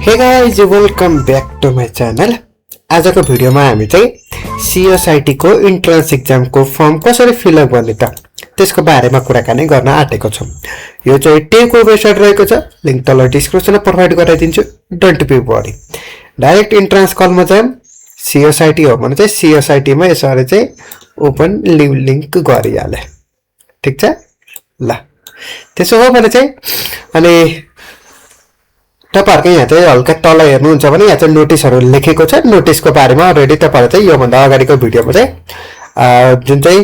हे guys welcome back to my channel. आजको भिडियोमा हामी चाहिँ सिएसआइटी को इन्ट्रान्स एक्जामको फर्म कसरी फिलअप गर्ने त त्यसको बारेमा कुराकानी गर्न आँटेको छौँ। यो चाहिँ टेको वेबसाइट रहेको छ, लिंक तल डिस्क्रिप्सनमा प्रोभाइड गराइदिन्छु। Don't be worry, direct entrance कलमा जाम। सिएसआइटी हो भने चाहिँ सिएसआइटीमा यसरी चाहिँ ओपन लिंक गरिहाले, ठिक छ ल। त्यसो हो भने चाहिँ अनि तपाईहरुको यहाँ चाहिँ हल्का तल हेर्नुहुन्छ भने यहाँ चाहिँ नोटिसहरु लेखेको छ। नोटिसको बारेमा अलरेडी तपाईहरुले चाहिँ यो भन्दा अगाडिको भिडियोमा चाहिँ जुन चाहिँ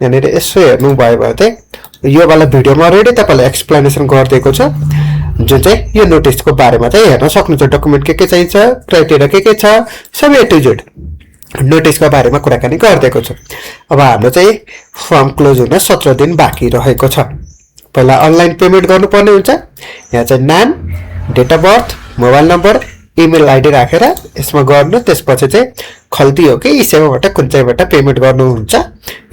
यहाँनिर यसो हेर्नु भयो भने चाहिँ यो वाला भिडियोमा अलरेडी तपाईहरुले एक्सप्लेनेसन गरिदिएको छ। जुन चाहिँ यो नोटिसको बारेमा चाहिँ हेर्न सक्नुहुन्छ। डकुमेन्ट के चाहिन्छ, क्राइटेरिया के छ, सबै ए टु जेड नोटिसको बारेमा कुराकानी गरिदिएको छ। अब हाम्रो चाहिँ फर्म क्लोज हुन 17 दिन बाँकी रहेको छ। पहिला अनलाइन पेमेन्ट गर्नुपर्ने हुन्छ। यहाँ चाहिँ नाम, date of birth, mobile number, email ID राखेर यसमा गर्नु। त्यसपछि चाहिँ खल्ती हो कि इसेवाबाट कुन चाहिँबाट पेमेन्ट गर्नुहुन्छ,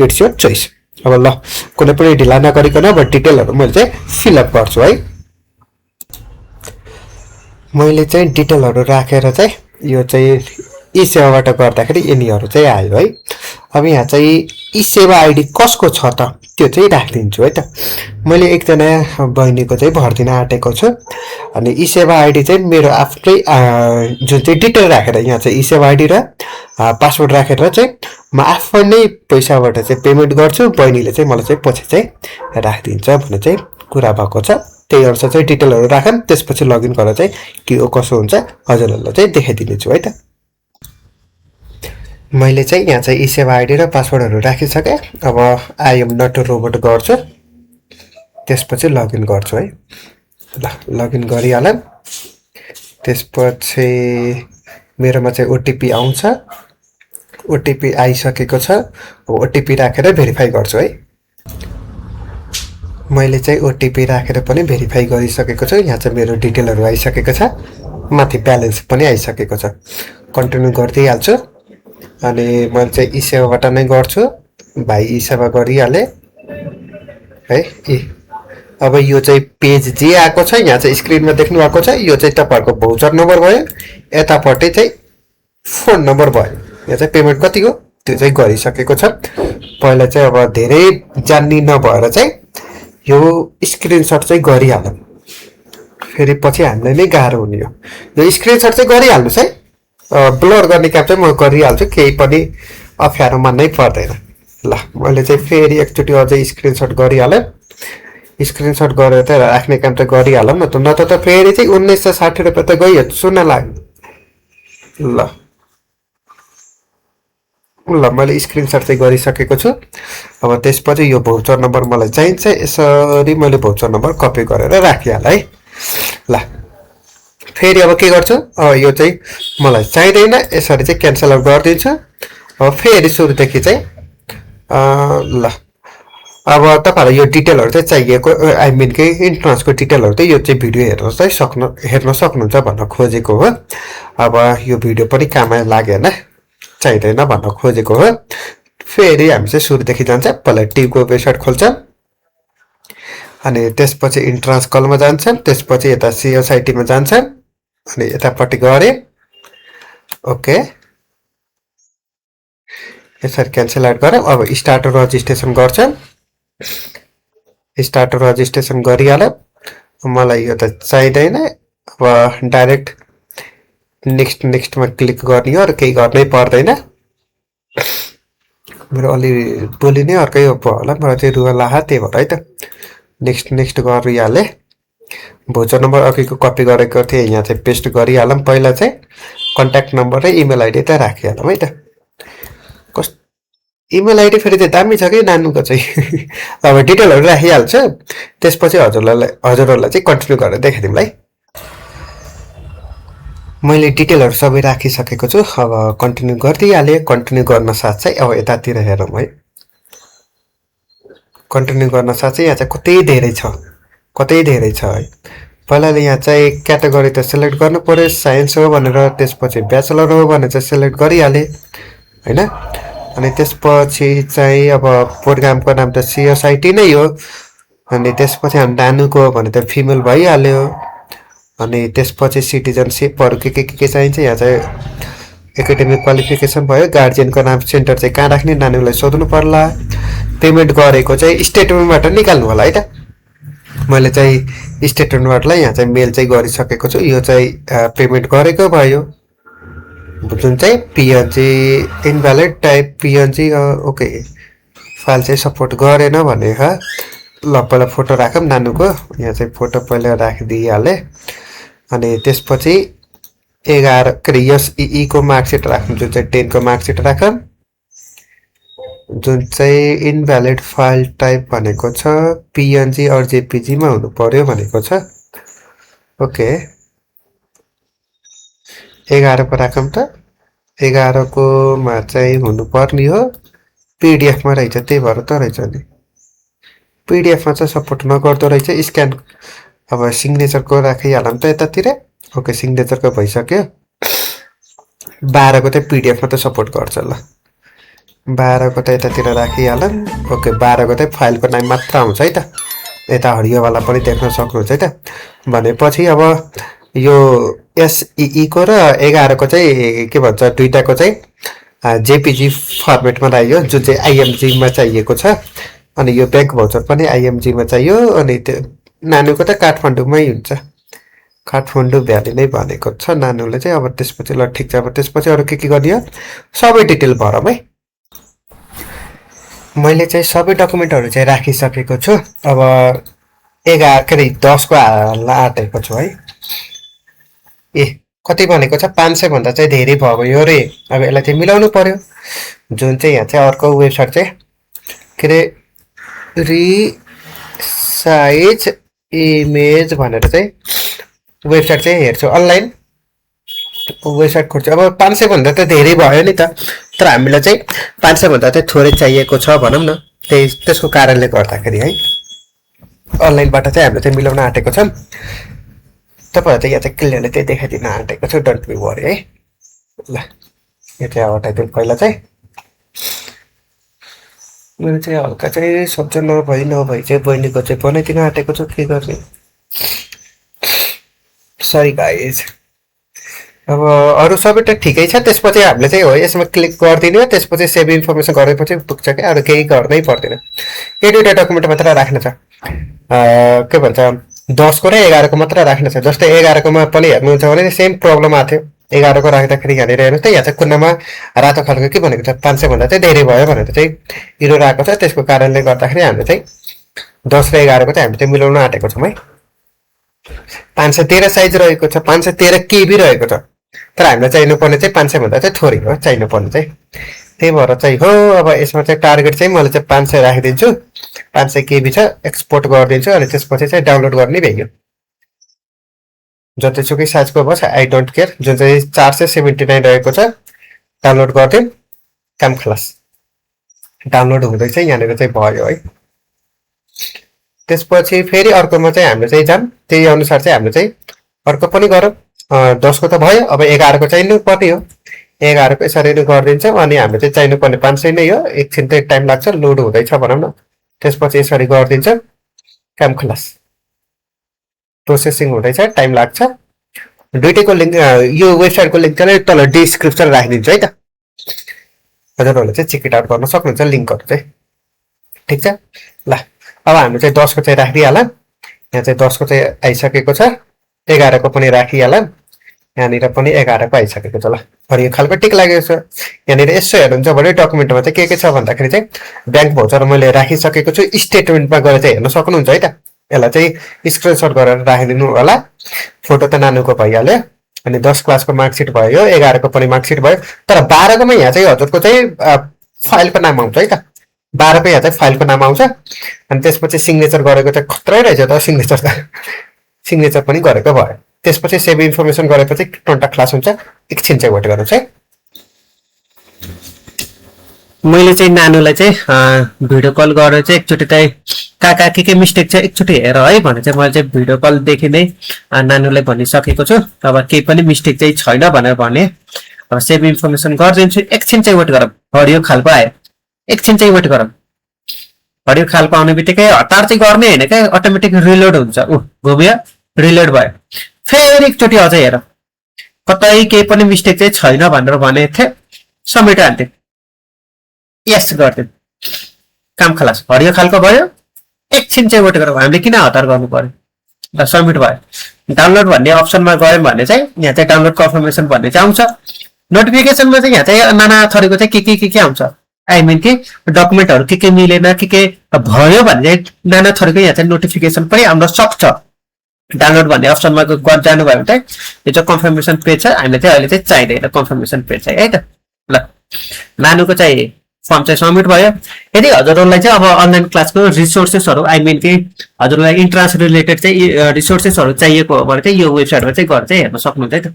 इट्स योर चोइस। अब ल कुनै पनि ढिला नगरिकन अब डिटेलहरु मैले चाहिँ फिलअप गर्छु है। मैले चाहिँ डिटेलहरु राखेर चाहिँ यो चाहिँ ई सेवाबाट गर्दाखेरि यिनीहरु चाहिँ आयो है। अब यहाँ चाहिँ ई सेवा आइडी कसको छ त त्यो चाहिँ राखिदिन्छु है त। मैले एकजना बहिनीको चाहिँ भर्दिन आँटेको छु। अनि ई सेवा आइडी चाहिँ मेरो आफ्नै जुन चाहिँ डिटेल राखेर यहाँ चाहिँ ई सेवा आइडी र पासवर्ड राखेर चाहिँ म आफ्नै पैसाबाट चाहिँ पेमेन्ट गर्छु। बहिनीले चाहिँ मलाई चाहिँ पछि चाहिँ राखिदिन्छ भन्ने चाहिँ कुरा भएको छ। त्यही अनुसार चाहिँ डिटेलहरु राखम, त्यसपछि लगइन गरेर चाहिँ के हो कसो हुन्छ हजुरहरुलाई चाहिँ देखाइदिनेछु है त। मैले चाहिँ यहाँ चाहिँ ई सेवा आइडी र पासवर्डहरु राखिसके। अब I am not a robot गर्छु, त्यसपछि लगइन गर्छु है। ल लगइन गरिहाल। त्यसपछि मेरोमा चाहिँ ओटीपी आउँछ। ओटीपी आइसकेको छ। अब ओटीपी राखेर भेरिफाई गर्छु है। मैले चाहिँ ओटीपी राखेर पनि भेरिफाई गरिसकेको छु। यहाँ चाहिँ मेरो डिटेलहरु आइसकेको छ, माथि ब्यालेन्स पनि आइसकेको छ। कन्टिन्यू गर्दै हाल्छु। अनि मैले चाहिँ ई सेवाबाट नै गर्छु। भाइ ई सेवा गरिहाले है। अब यो चाहिँ पेज जे आएको छ यहाँ चाहिँ स्क्रिनमा देख्नु भएको छ, यो चाहिँ तपाईहरुको भौचर नम्बर भयो। यतापट्टि चाहिँ फोन नम्बर भयो। यहाँ चाहिँ पेमेन्ट कति हो त्यो चाहिँ गरिसकेको छ। पहिला चाहिँ अब धेरै जान्नी नभएर चाहिँ यो स्क्रिनशट चाहिँ गरिहालौं, फेरि पछि हामीलाई नै गाह्रो हुने हो। यो स्क्रिनशट चाहिँ गरिहाल्नुस् है। ब्लर गर्ने काम चाहिँ म गरिहाल्छु, केही पनि अप्ठ्यारो मान्नै पर्दैन। ल मैले चाहिँ फेरि एकचोटि अझै स्क्रिनशट गरिहालेँ। स्क्रिनशट गरेर त राख्ने काम त गरिहालौँ न त, नत्र त फेरि चाहिँ 1960 रुपैयाँ त गइयो, सुन्न लाग्यो। ल मैले स्क्रिनशट चाहिँ गरिसकेको छु। अब त्यसपछि यो भौचर नम्बर मलाई चाहिन्छ। यसरी मैले भौचर नम्बर कपी गरेर राखिहाल है। ल फेरि अब के गर्छु, यो चाहिँ मलाई चाहिँदैन, यसरी चाहिँ क्यान्सल आउट गरिदिन्छु। अब फेरि सुरुदेखि चाहिँ ल अब तपाईहरुलाई यो डिटेलहरु चाहिँ चाहिएको, आई मिन के इन्ट्रान्सको डिटेलहरु चाहिँ यो चाहिँ भिडियो हेर्न सक्नुहुन्छ भन्न खोजेको हो। अब यो भिडियो पनि काममा लागेन, चाहिँदैन भन्न खोजेको हो। फेरि हामी चाहिँ सुरुदेखि जान्छ। पहिला टिको वेबसाइट खोल्छ, अनि त्यसपछि इन्ट्रान्स कलमा जान्छ, त्यसपछि यता सिएसआइटीमा जान्छ, अनि यतापट्टि गरे ओके यसरी क्यान्सल आउट गरे। अब स्टार्ट रजिस्ट्रेसन गर्छ। स्टार्ट रजिस्ट्रेसन गरिहाल। मलाई यो त चाहिँदैन। अब डाइरेक्ट नेक्स्टमा क्लिक गर्ने हो, अरु केही गर्नै पर्दैन। मेरो अलि बोली नै अर्कै हो होला, मलाई चाहिँ रुवा लाहा त्यही भएर है त। नेक्स्ट गरिहाले। भोचर नम्बर अघिको कपी गरेको थिएँ, यहाँ चाहिँ पेस्ट गरिहालौँ। पहिला चाहिँ कन्ट्याक्ट नम्बर र इमेल आइडी त राखिहालौँ है त। इमेल आइडी फेरि चाहिँ दामी छ कि नानुको चाहिँ अब डिटेलहरु राखिहाल्छु। त्यसपछि हजुरहरुलाई चाहिँ कन्टिन्यू गरेर देखाइदिउँला है। मैले डिटेलहरु सबै राखिसकेको छु। अब कन्टिन्यू गर्दिहाले। कन्टिन्यू गर्न साथ चाहिँ अब यतातिर हेरौँ है। कन्टिन्यू गर्न साथ चाहिँ यहाँ चाहिँ कतै धेरै छ है। पहिला यहाँ चाहिँ क्याटेगोरी त सिलेक्ट गर्नु पर्यो, साइन्स हो भनेर, त्यसपछि ब्याचलर हो भनेर चाहिँ सिलेक्ट गरिहाले हैन। अनि त्यसपछि चाहिँ अब प्रोग्रामको नाम त सिएसआइटी नै हो। अनि त्यसपछि हामी नानुको हो भने त फिमेल भइहाल्यो। अनि त्यसपछि सिटिजनसिपहरू के चाहिन्छ। यहाँ चाहिँ एकाडेमिक क्वालिफिकेसन भयो, गार्जियनको नाम सेन्टर चाहिँ कहाँ राख्ने नानीलाई सोध्नु पर्ला, पेमेन्ट गरेको चाहिँ स्टेटमेन्टबाट निकाल्नु होला है त। मैले चाहिँ स्टेटमेन्टबाटलाई यहाँ चाहिँ मेल चाहिँ गरिसकेको छु। यो चाहिँ पेमेन्ट गरेको भयो, जुन चाहिँ PNG invalid type PNG okay file चाहिँ सपोर्ट गरेन भने ल पहिला फोटो राखौँ नानुको। यहाँ चाहिँ फोटो पहिला राखिदिइहालेँ अनि त्यसपछि 11 के अरे यस को मार्कसिट राखौँ, जुन चाहिँ 10 को मार्कसिट राखौँ, जुन चाहिँ इनभ्यालिड फाइल टाइप भनेको छ पिएनजी अर जेपिजीमा हुनु पर्यो भनेको छ। ओके 11 को राखौँ त। 11 को मा चाहिँ हुनुपर्ने हो पिडिएफमा रहेछ, त्यही भएर त रहेछ नि। पिडिएफमा चाहिँ सपोर्ट नगर्दो रहेछ। स्क्यान अब सिग्नेचरको राखिहालौँ त यतातिर। ओके सिग्नेचरको भइसक्यो। 12 को चाहिँ पिडिएफमा त सपोर्ट गर्छ ल। 12 को त यतातिर राखिहालौँ। ओके 12 को चाहिँ फाइलको नाम मात्र आउँछ है त। यता हरियोवाला पनि देख्न सक्नुहुन्छ है त। भनेपछि अब यो एसई को र 11 को चाहिँ के भन्छ दुईटाको चाहिँ जेपिजी फर्मेटमा राख्यो, जुन चाहिँ आइएमजीमा चाहिएको छ। अनि यो ब्याङ्क भाउचर पनि आइएमजीमा चाहियो। अनि त्यो नानुको त काठमाडौँमै हुन्छ, काठमाडौँ भ्याली नै भनेको छ नानुले चाहिँ। अब त्यसपछि ल ठिक छ। अब त्यसपछि अरू के गर्ने हो सबै डिटेल भरौँ है। मैले चाहिँ सबै डकुमेन्टहरू चाहिँ राखिसकेको छु। अब 11 के अरे 10 को हाल्न आँटेको छु है। ए कति भनेको छ 500 भन्दा चाहिँ धेरै भयो रे। अब यसलाई चाहिँ मिलाउनु पर्यो। जुन चाहिँ यहाँ चाहिँ अर्को वेबसाइट चाहिँ के अरे रिसाइज इमेज भनेर चाहिँ वेबसाइट चाहिँ हेर्छु, अनलाइन वेबसाइट खोज्छु। अब 500 भन्दा त धेरै भयो नि त, तर हामीलाई चाहिँ 500 भन्दा चाहिँ थोरै चाहिएको छ भनौँ न। त्यसको कारणले गर्दाखेरि है अनलाइनबाट चाहिँ हामीले चाहिँ मिलाउन आँटेको छौँ। तपाईँहरू चाहिँ यहाँ चाहिँ क्लियरले चाहिँ देखाइदिन आँटेको छु, डोन्ट बी वरी है। ल यो चाहिँ हटाइदिउँ पहिला चाहिँ। मैले चाहिँ हल्का चाहिँ सब्ज नभई चाहिँ बहिनीको चाहिँ बनाइदिन आँटेको छु, के गर्ने सरी गाइज। अब अरू सबै त ठिकै छ। त्यसपछि हामीले चाहिँ हो यसमा क्लिक गरिदिने हो, त्यसपछि सेभ इन्फर्मेसन गरेपछि पुग्छ क्या, अरू केही गर्नै पर्दैन। यो दुईवटा डकुमेन्ट मात्र राख्नु छ। के भन्छ 10 को र 11 को मात्र राख्नु छ। जस्तै 11 कोमा पनि हेर्नुहुन्छ भने सेम प्रब्लम आएको थियो। 11 को राख्दाखेरि यहाँनिर हेर्नुहोस् त, यहाँ चाहिँ कुनामा रातो खालको के भनेको छ 500 भन्दा चाहिँ धेरै भयो भनेर चाहिँ हिरो आएको छ। त्यसको कारणले गर्दाखेरि हामीले चाहिँ 10 र 11 को चाहिँ हामीले चाहिँ मिलाउन आँटेको छौँ है। 513 साइज रहेको छ, 513 केबी रहेको छ, तर हामीलाई चाहिनुपर्ने चाहिँ 500 भन्दा चाहिँ थोरै हो चाहिनुपर्ने चाहिँ। त्यही भएर चाहिँ हो अब यसमा चाहिँ टार्गेट चाहिँ मैले चाहिँ 500 राखिदिन्छु। 500 केबी छ, एक्सपोर्ट गरिदिन्छु अनि त्यसपछि चाहिँ डाउनलोड गर्ने भइयो। जतिसुकै साइजको होस् आई डोन्ट केयर। जुन चाहिँ 479 रहेको छ डाउनलोड गरिदिउँ, काम खलास। डाउनलोड हुँदैछ यहाँनिर चाहिँ भयो है। त्यसपछि फेरि अर्कोमा चाहिँ हामीले चाहिँ जाम, त्यही अनुसार चाहिँ हामीले चाहिँ अर्को पनि गरौँ। 10 को त भयो, अब 11 को चाहिनु पर्ने हो। 11 को यसरी नै गरिदिन्छौँ अनि हामीले चाहिँ चाहिनुपर्ने 500 नै हो। एकछिन चाहिँ टाइम लाग्छ, लोड हुँदैछ भनौँ न। त्यसपछि यसरी गरिदिन्छ, काम खलास। प्रोसेसिङ हुँदैछ, टाइम लाग्छ। दुईटैको लिङ्क यो वेबसाइटको लिङ्क चाहिँ तल डिस्क्रिप्सन राखिदिन्छु है त। हजुरहरूले चाहिँ चेक इट आउट गर्न सक्नुहुन्छ लिङ्कहरू चाहिँ। ठिक छ ल। अब हामी चाहिँ 10 को चाहिँ राखिदिइहालौँ। यहाँ चाहिँ 10 को चाहिँ आइसकेको छ, 11 को पनि राखिहालौँ। यहाँनिर पनि 11 को आइसकेको छ ल। हरियो खालको टिक लागेको छ। यहाँनिर यसो हेर्नुहुन्छ भने डकुमेन्टमा चाहिँ के छ भन्दाखेरि चाहिँ ब्याङ्क भाउचर मैले राखिसकेको छु। स्टेटमेन्टमा गएर चाहिँ हेर्न सक्नुहुन्छ है त। यसलाई चाहिँ स्क्रिनसट गरेर राखिदिनु होला। फोटो त नानुको भइहाल्यो अनि 10 क्लासको मार्कसिट भयो, 11 को पनि मार्कसिट भयो। तर 12 कोमा यहाँ चाहिँ हजुरको चाहिँ फाइलको नाम आउँछ है त। 12 को यहाँ चाहिँ फाइलको नाम आउँछ अनि त्यसपछि सिग्नेचर गरेको चाहिँ खत्रै रहेछ त। सिग्नेचर त सिग्नेचर पनि गरेको भयो। त्यसपछि सेभ इन्फर्मेसन गरेपछि टन्टा क्लास हुन्छ। एकछिन चाहिँ वेट गर्नुहोस् है। मैले चाहिँ नानुलाई चाहिँ भिडियो कल गरेर चाहिँ एकचोटि चाहिँ कहाँ के मिस्टेक छ एकचोटि हेर है भने चाहिँ मैले चाहिँ भिडियो कलदेखि नै नानुलाई भनिसकेको छु। अब केही पनि मिस्टेक चाहिँ छैन भनेर भने अब सेभ इन्फर्मेसन गरिदिन्छु। एकछिन चाहिँ वेट गरौँ, हरियो खालको आयो। एकछिन चाहिँ वेट गरौँ। हरियो खालको आउने बित्तिकै हतार चाहिँ गर्ने होइन क्या, अटोमेटिक रिलोड हुन्छ। घुम्यो, रिलोड भयो। फेरि एकचोटि अझै हेर कतै केही पनि मिस्टेक चाहिँ छैन भनेर भनेको थिएँ सब्मिट हान्थेँ यस गर्थेँ काम खलास हरियो खालको भयो एकछिन चाहिँ वेट गरौँ हामीले किन हतार गर्नु पर्यो ल सब्मिट भयो डाउनलोड भन्ने अप्सनमा गयौँ भने चाहिँ यहाँ चाहिँ डाउनलोड कन्फर्मेसन भन्ने चाहिँ आउँछ नोटिफिकेसनमा चाहिँ यहाँ चाहिँ नाना थरीको चाहिँ के आउँछ आई मिन कि डकुमेन्टहरू के मिलेन के भयो भने चाहिँ नाना थरीको यहाँ चाहिँ नोटिफिकेसन पनि आउन सक्छ डाउनलोड भन्ने अप्सनमा जानुभयो भने चाहिँ यो चाहिँ कन्फर्मेसन पेज छ हामीले चाहिँ अहिले चाहिँ चाहिँदैन कन्फर्मेसन पेज चाहिँ है त ल नानुको चाहिँ फर्म चाहिँ सब्मिट भयो यदि हजुरहरूलाई चाहिँ अब अनलाइन क्लासको रिसोर्सेसहरू आई मिन कि हजुरलाई इन्ट्रान्स रिलेटेड चाहिँ रिसोर्सेसहरू चाहिएको हो भने चाहिँ यो वेबसाइटमा चाहिँ गएर चाहिँ हेर्न सक्नुहुन्छ है त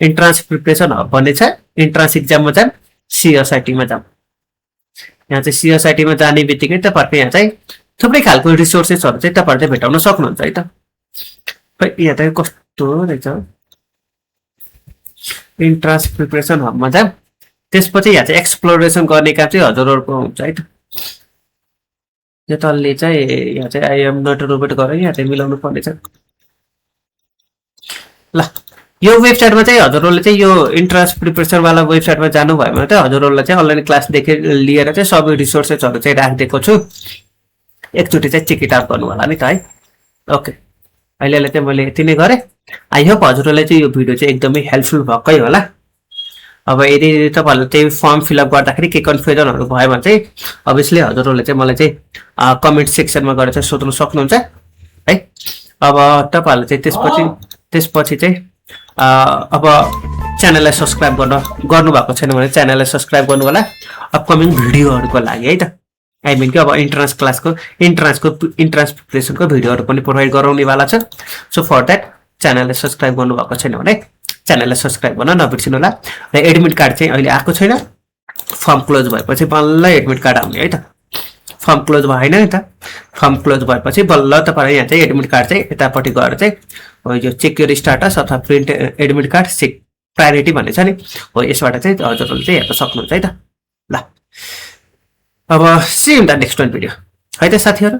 इन्ट्रान्स प्रिपरेसन हब भन्ने छ इन्ट्रान्स इक्जाममा जाऊँ सिएसआइटीमा जाऊँ यहाँ चाहिँ सिएसआइटीमा जाने बित्तिकै तपाईँहरूको यहाँ चाहिँ थुप्रै खालको रिसोर्सेसहरू चाहिँ तपाईँहरूले भेटाउन सक्नुहुन्छ है त यहाँ चाहिँ कस्तो रहेछ इन्ट्रान्स प्रिपरेसन हबमा जाऊँ त्यसपछि यहाँ चाहिँ एक्सप्लोरेसन गर्ने काम चाहिँ हजुरहरूको हुन्छ है त यो तलले चाहिँ यहाँ चाहिँ आइएम नट रोबोट गरेर यहाँ चाहिँ मिलाउनु पर्नेछ ल यो वेबसाइटमा चाहिँ हजुरहरूले चाहिँ यो इन्ट्रान्स प्रिपरेसनवाला वेबसाइटमा जानुभयो भने चाहिँ हजुरहरूलाई चाहिँ अनलाइन क्लासदेखि लिएर चाहिँ सबै रिसोर्सेसहरू चाहिँ राखिदिएको छु एकचोटि चाहिँ चेक इट आउट गर्नु होला नि त है ओके अहिले चाहिँ मैले यति नै गरेँ आई होप हजुरहरूलाई चाहिँ यो भिडियो चाहिँ एकदमै हेल्पफुल भएकै होला अब यदि तपाईँहरूले चाहिँ फर्म फिलअप गर्दाखेरि के कन्फ्युजनहरू भयो भने चाहिँ अभियसली हजुरहरूले चाहिँ मलाई चाहिँ कमेन्ट सेक्सनमा गएर चाहिँ सोध्नु सक्नुहुन्छ है अब तपाईँहरूले चाहिँ त्यसपछि चाहिँ अब च्यानललाई सब्सक्राइब गर्नुभएको छैन भने च्यानललाई सब्सक्राइब गर्नु होला अपकमिङ भिडियोहरूको लागि है त आई मिन कि अब इन्ट्रान्स प्रिपरेसनको भिडियोहरू पनि प्रोभाइड गराउनेवाला छ सो फर द्याट च्यानललाई सब्सक्राइब गर्नुभएको छैन भने च्यानललाई सब्सक्राइब गर्न नबिर्सिनु होला र एडमिट कार्ड चाहिँ अहिले आएको छैन फर्म क्लोज भएपछि बल्ल एडमिट कार्ड आउने है त फर्म क्लोज भएन नि त फर्म क्लोज भएपछि बल्ल तपाईँलाई यहाँ चाहिँ एडमिट कार्ड चाहिँ यतापट्टि गएर चाहिँ यो चेक योर स्टाटस अथवा print admit card check priority भन्ने छ नि हो यसबाट चाहिँ हजुरहरूले चाहिँ हेर्न सक्नुहुन्छ है त ल अब see in the next one video है त साथीहरू